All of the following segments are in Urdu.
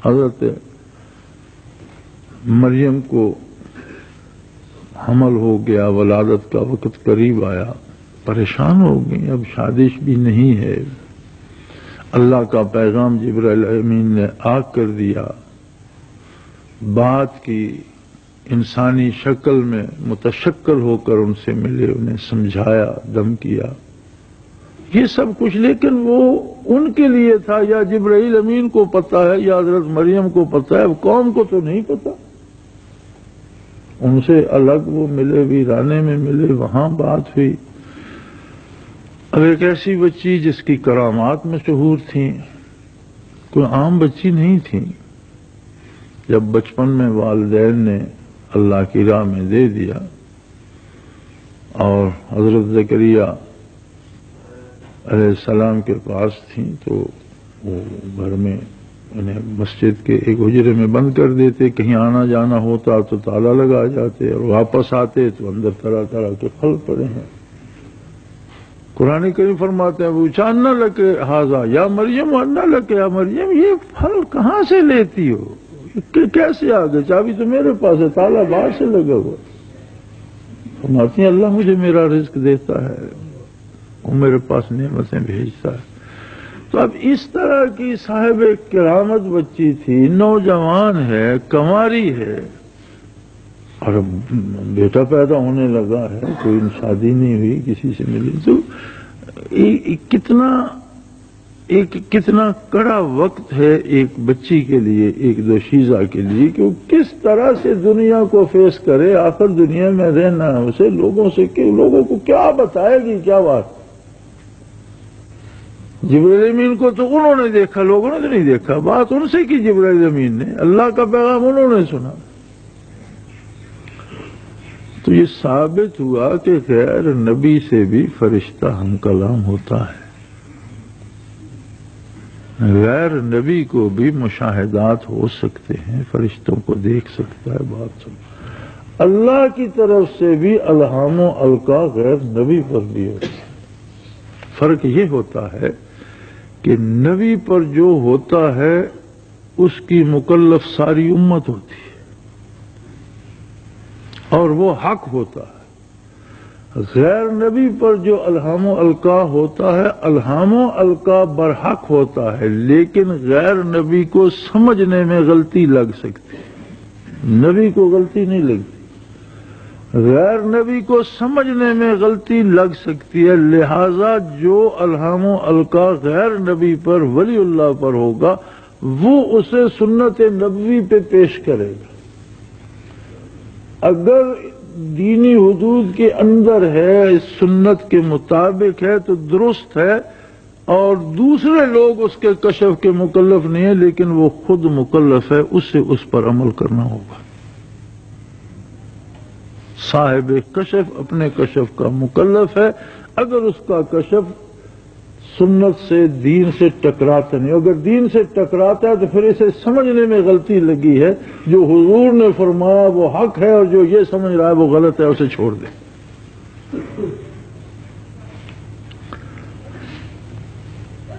حضرت مریم کو حمل ہو گیا، ولادت کا وقت قریب آیا، پریشان ہو گئی، اب شادی بھی نہیں ہے۔ اللہ کا پیغام جبرائیل امین نے آ کر دیا، بات کی، انسانی شکل میں متشکل ہو کر ان سے ملے، انہیں سمجھایا، دم کیا، یہ سب کچھ، لیکن وہ ان کے لیے تھا، یا جبرائیل امین کو پتا ہے یا حضرت مریم کو پتا ہے، قوم کو تو نہیں پتا۔ ان سے الگ وہ ملے، ویرانے میں ملے، وہاں بات ہوئی۔ اب ایک ایسی بچی جس کی کرامات مشہور تھیں، کوئی عام بچی نہیں تھی، جب بچپن میں والدین نے اللہ کی راہ میں دے دیا اور حضرت زکریا علیہ السلام کے پاس تھیں تو وہ گھر میں انہیں مسجد کے ایک حجرے میں بند کر دیتے، کہیں آنا جانا ہوتا تو تالا لگا جاتے، اور واپس آتے تو اندر طرح طرح کے پھل پڑے ہیں۔ قرآن کریم فرماتے ہیں وہ چاننا لگے ہاضا یا مریم انا لگے یا مریم، یہ پھل کہاں سے لیتی ہو، کیسے آ گئے؟ چابی تو میرے پاس ہے، تالا باہر سے لگا ہوا۔ فرماتی ہیں اللہ مجھے میرا رزق دیتا ہے، وہ میرے پاس نعمتیں بھیجتا ہے۔ تو اب اس طرح کی صاحب کرامت بچی تھی، نوجوان ہے، کنواری ہے، اور بیٹا پیدا ہونے لگا ہے، کوئی شادی نہیں ہوئی، کسی سے ملی، تو کتنا کڑا وقت ہے ایک بچی کے لیے، ایک دوشیزہ کے لیے، کہ وہ کس طرح سے دنیا کو فیس کرے۔ آخر دنیا میں رہنا ہے اسے، لوگوں کو کیا بتائے گی، کیا بات۔ جبرائیل امین کو تو انہوں نے دیکھا، لوگوں نے تو نہیں دیکھا، بات ان سے کی جبرائیل امین نے، اللہ کا پیغام انہوں نے سنا۔ تو یہ ثابت ہوا کہ غیر نبی سے بھی فرشتہ ہم کلام ہوتا ہے، غیر نبی کو بھی مشاہدات ہو سکتے ہیں، فرشتوں کو دیکھ سکتا ہے، بات سن۔ اللہ کی طرف سے بھی الہام و القا غیر نبی پر بھی ہوتا ہے۔ فرق یہ ہوتا ہے کہ نبی پر جو ہوتا ہے اس کی مکلف ساری امت ہوتی ہے اور وہ حق ہوتا ہے۔ غیر نبی پر جو الہام و القا ہوتا ہے، الہام و القا برحق ہوتا ہے، لیکن غیر نبی کو سمجھنے میں غلطی لگ سکتی ہے، نبی کو غلطی نہیں لگتی، غیر نبی کو سمجھنے میں غلطی لگ سکتی ہے۔ لہذا جو الہام و القا غیر نبی پر، ولی اللہ پر ہوگا، وہ اسے سنت نبوی پہ پیش کرے گا۔ اگر دینی حدود کے اندر ہے، سنت کے مطابق ہے تو درست ہے، اور دوسرے لوگ اس کے کشف کے مکلف نہیں ہیں، لیکن وہ خود مکلف ہے، اسے اس پر عمل کرنا ہوگا۔ صاحب کشف اپنے کشف کا مکلف ہے، اگر اس کا کشف سنت سے، دین سے ٹکراتا نہیں، اگر دین سے ٹکراتا ہے تو پھر اسے سمجھنے میں غلطی لگی ہے، جو حضور نے فرمایا وہ حق ہے اور جو یہ سمجھ رہا ہے وہ غلط ہے، اسے چھوڑ دے۔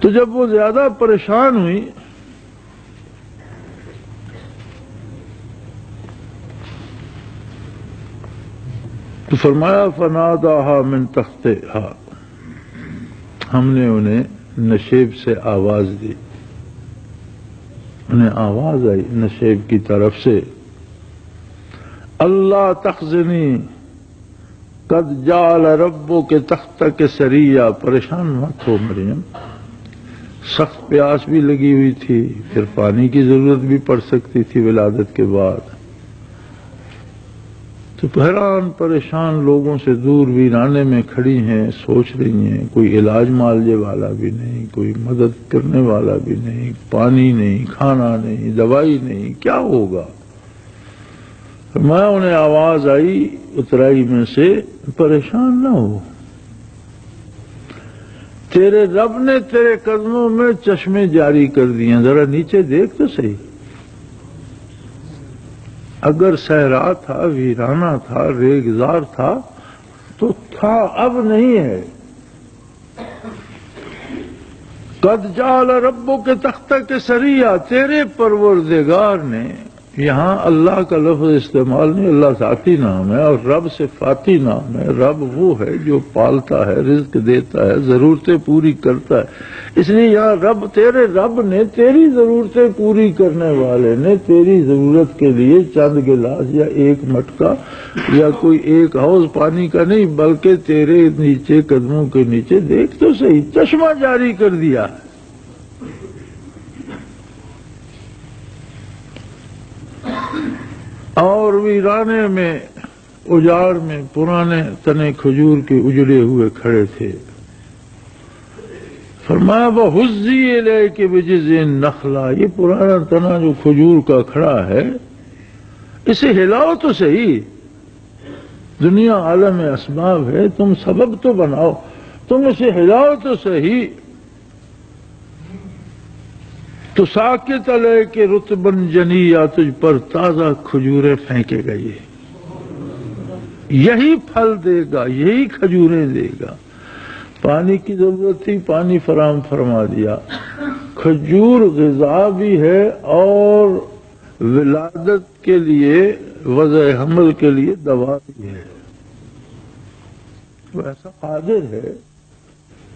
تو جب وہ زیادہ پریشان ہوئی تو فرمایا فناداہا من تحتہا، ہم نے انہیں نشیب سے آواز دی، انہیں آواز آئی نشیب کی طرف سے، اللہ تخزنی قد جعل ربک تحتک سریا، پریشان مت ہو مریم، سخت پیاس بھی لگی ہوئی تھی، پھر پانی کی ضرورت بھی پڑ سکتی تھی ولادت کے بعد، تو حیران پریشان لوگوں سے دور ویرانے میں کھڑی ہیں، سوچ رہی ہیں، کوئی علاج معالجے والا بھی نہیں، کوئی مدد کرنے والا بھی نہیں، پانی نہیں، کھانا نہیں، دوائی نہیں، کیا ہوگا؟ میں انہیں آواز آئی اترائی میں سے، پریشان نہ ہو، تیرے رب نے تیرے قدموں میں چشمے جاری کر دیے ہیں، ذرا نیچے دیکھ تو صحیح، اگر صحرا تھا، ویرانہ تھا، ریگزار تھا تو تھا، اب نہیں ہے۔ قد جعل ربک تختک سریا، تیرے پروردگار نے، یہاں اللہ کا لفظ استعمال نہیں، اللہ ذاتی نام ہے اور رب صفاتی نام ہے۔ رب وہ ہے جو پالتا ہے، رزق دیتا ہے، ضرورتیں پوری کرتا ہے، اس لیے یہاں رب، تیرے رب نے، تیری ضرورتیں پوری کرنے والے نے تیری ضرورت کے لیے چند گلاس یا ایک مٹکا یا کوئی ایک حوض پانی کا نہیں، بلکہ تیرے نیچے، قدموں کے نیچے، دیکھ تو صحیح، چشمہ جاری کر دیا۔ اور ویرانے میں، اجاڑ میں پرانے تنے کھجور کے اجڑے ہوئے کھڑے تھے۔ فرمایا وَحُزِّي إِلَيْكِ بِجِذْعِ النَّخْلَةِ، یہ پرانا تنا جو کھجور کا کھڑا ہے، اسے ہلاؤ تو صحیح، دنیا عالم اسباب ہے، تم سبب تو بناؤ، تم اسے ہلاؤ تو صحیح۔ تو ساکت علیہ کے رطبن جنیا، تجھ پر تازہ کھجوریں پھینکے گا، یہی پھل دے گا، یہی کھجوریں دے گا۔ پانی کی ضرورت تھی، پانی فراہم فرما دیا۔ کھجور غذا بھی ہے اور ولادت کے لیے، وضع حمل کے لیے دوا بھی ہے۔ وہ ایسا قادر ہے،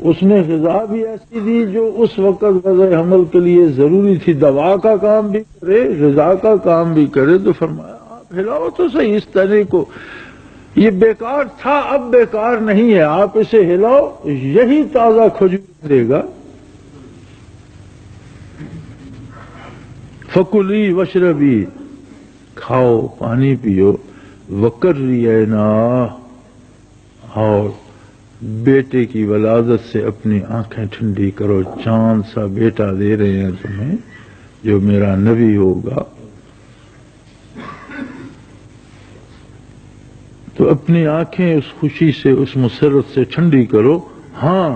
اس نے غذا بھی ایسی دی جو اس وقت وضع حمل کے لیے ضروری تھی، دوا کا کام بھی کرے، غذا کا کام بھی کرے۔ تو فرمایا آپ ہلاؤ تو صحیح اس تنے کو، یہ بیکار تھا اب بیکار نہیں ہے، آپ اسے ہلاؤ، یہی تازہ کھجور دے گا۔ فکلی وشربی، کھاؤ پانی پیو، وقرری عینا، اور بیٹے کی ولادت سے اپنی آنکھیں ٹھنڈی کرو، چاند سا بیٹا دے رہے ہیں تمہیں جو میرا نبی ہوگا، تو اپنی آنکھیں اس خوشی سے، اس مسرت سے ٹھنڈی کرو۔ ہاں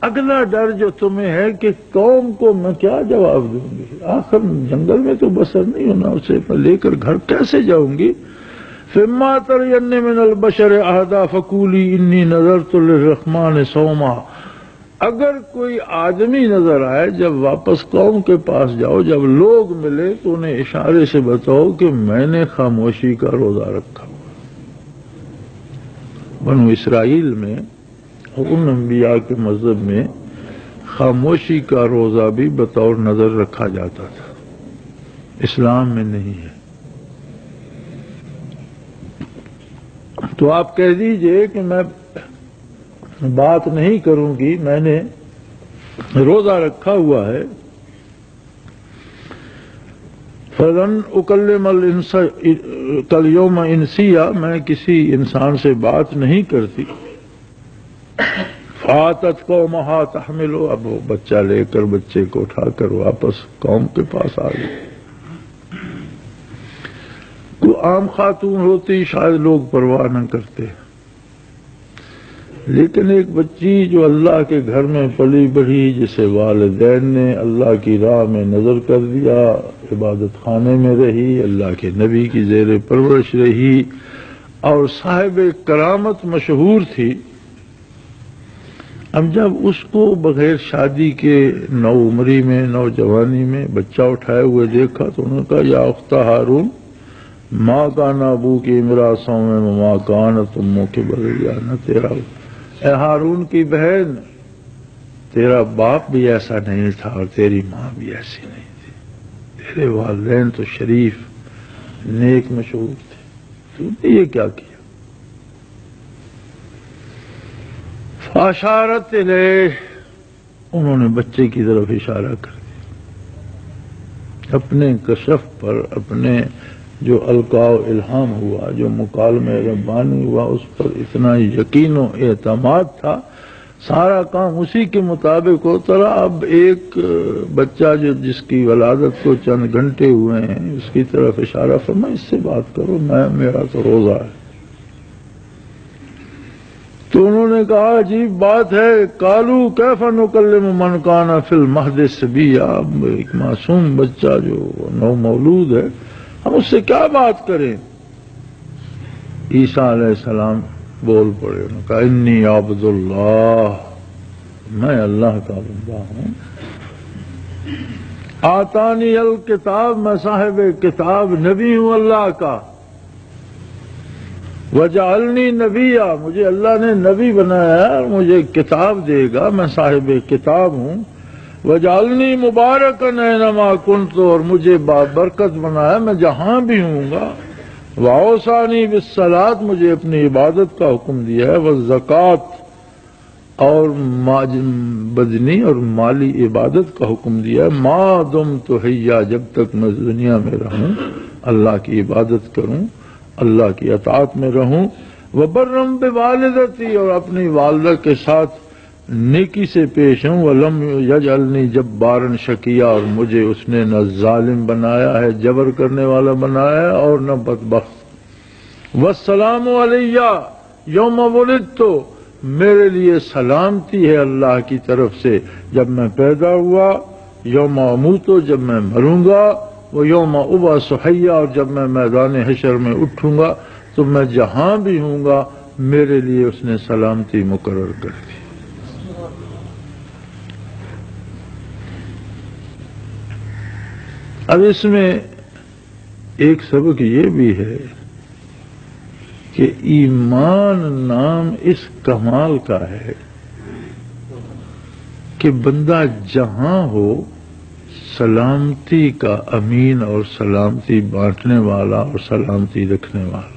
اگلا ڈر جو تمہیں ہے کہ قوم کو میں کیا جواب دوں گی، آخر جنگل میں تو بسر نہیں ہونا، اسے میں لے کر گھر کیسے جاؤں گی؟ فِمَّا تَرَيَنَّ مِنَ الْبَشَرِ أَحَدًا فَقُولِي إِنِّي نَذَرْتُ لِلرَّحْمَٰنِ صَوْمًا، اگر کوئی آدمی نظر آئے، جب واپس قوم کے پاس جاؤ، جب لوگ ملے تو انہیں اشارے سے بتاؤ کہ میں نے خاموشی کا روزہ رکھا۔ بنو اسرائیل میں اور ان انبیاء کے مذہب میں خاموشی کا روزہ بھی بطور نظر رکھا جاتا تھا، اسلام میں نہیں ہے۔ تو آپ کہہ دیجئے کہ میں بات نہیں کروں گی، میں نے روزہ رکھا ہوا ہے۔ فَلَنْ أُكَلِّمَ الْإِنسَ الْيَوْمَ إِنْسِيًّا، میں کسی انسان سے بات نہیں کرتی۔ فَأَتَتْ قَوْمَهَا تَحْمِلُهُ، اب وہ بچہ لے کر، بچے کو اٹھا کر واپس قوم کے پاس آ گئی۔ کوئی عام خاتون ہوتی شاید لوگ پرواہ نہ کرتے، لیکن ایک بچی جو اللہ کے گھر میں پلی بڑھی، جسے والدین نے اللہ کی راہ میں نظر کر دیا، عبادت خانے میں رہی، اللہ کے نبی کی زیر پرورش رہی اور صاحب کرامت مشہور تھی، اب جب اس کو بغیر شادی کے نوعمری میں، نوجوانی میں بچہ اٹھائے ہوئے دیکھا تو انہوں نے کہا یا اخت ہارون ماں کان ابو کی امرا سوم ماں کانت امک کے بغیر، نہ تیرا، اے ہارون کی بہن، تیرا باپ بھی ایسا نہیں تھا اور تیری ماں بھی ایسی نہیں تھی، تیرے والدین تو شریف نیک مشہور تھے، تو نے یہ کیا کیا؟ فاشارت الیہ، انہوں نے بچے کی طرف اشارہ کر دیا، اپنے کشف پر، اپنے جو القاء الہام ہوا، جو مکالمہ ربانی ہوا، اس پر اتنا یقین و اعتماد تھا، سارا کام اسی کے مطابق ہوتا رہا۔ اب ایک بچہ جس کی ولادت کو چند گھنٹے ہوئے ہیں، اس کی طرف اشارہ فرما، اس سے بات کرو، میرا تو روزہ ہے۔ تو انہوں نے کہا عجیب بات ہے، قالوا کیف نکلم من کان فی المہد صبیا، ایک معصوم بچہ جو نو مولود ہے، ہم اس سے کیا بات کریں؟ عیسیٰ علیہ السلام بول پڑے، انہوں نے کہا انی عبد اللہ، میں اللہ کا بندہ ہوں، آتانی الکتاب، میں صاحب کتاب نبی ہوں اللہ کا، وجعلنی نبیہ، مجھے اللہ نے نبی بنایا ہے اور مجھے کتاب دے گا، میں صاحب کتاب ہوں، وجعلنی مبارکن اینما کنت، اور مجھے بابرکت بنایا میں جہاں بھی ہوں گا، واوصانی بالصلاۃ، مجھے اپنی عبادت کا حکم دیا ہے، والزکوٰۃ، اور بدنی اور مالی عبادت کا حکم دیا ہے، ما دمت حیا، جب تک میں دنیا میں رہوں اللہ کی عبادت کروں، اللہ کی اطاعت میں رہوں، وبرم بوالدتی، اور اپنی والدہ کے ساتھ نیکی سے پیش ہوں، ولم یجعلنی جبارا شقیا، اور مجھے اس نے نہ ظالم بنایا ہے، جبر کرنے والا بنایا ہے، اور نہ بدبخت، والسلام علیہ یوم ولدت، میرے لیے سلامتی ہے اللہ کی طرف سے جب میں پیدا ہوا، یوم اموت، جب میں مروں گا، وہ یوم ابعث حیا، اور جب میں میدان حشر میں اٹھوں گا تو میں جہاں بھی ہوں گا میرے لیے اس نے سلامتی مقرر کر دی۔ اب اس میں ایک سبق یہ بھی ہے کہ ایمان نام اس کمال کا ہے کہ بندہ جہاں ہو سلامتی کا امین اور سلامتی بانٹنے والا اور سلامتی رکھنے والا۔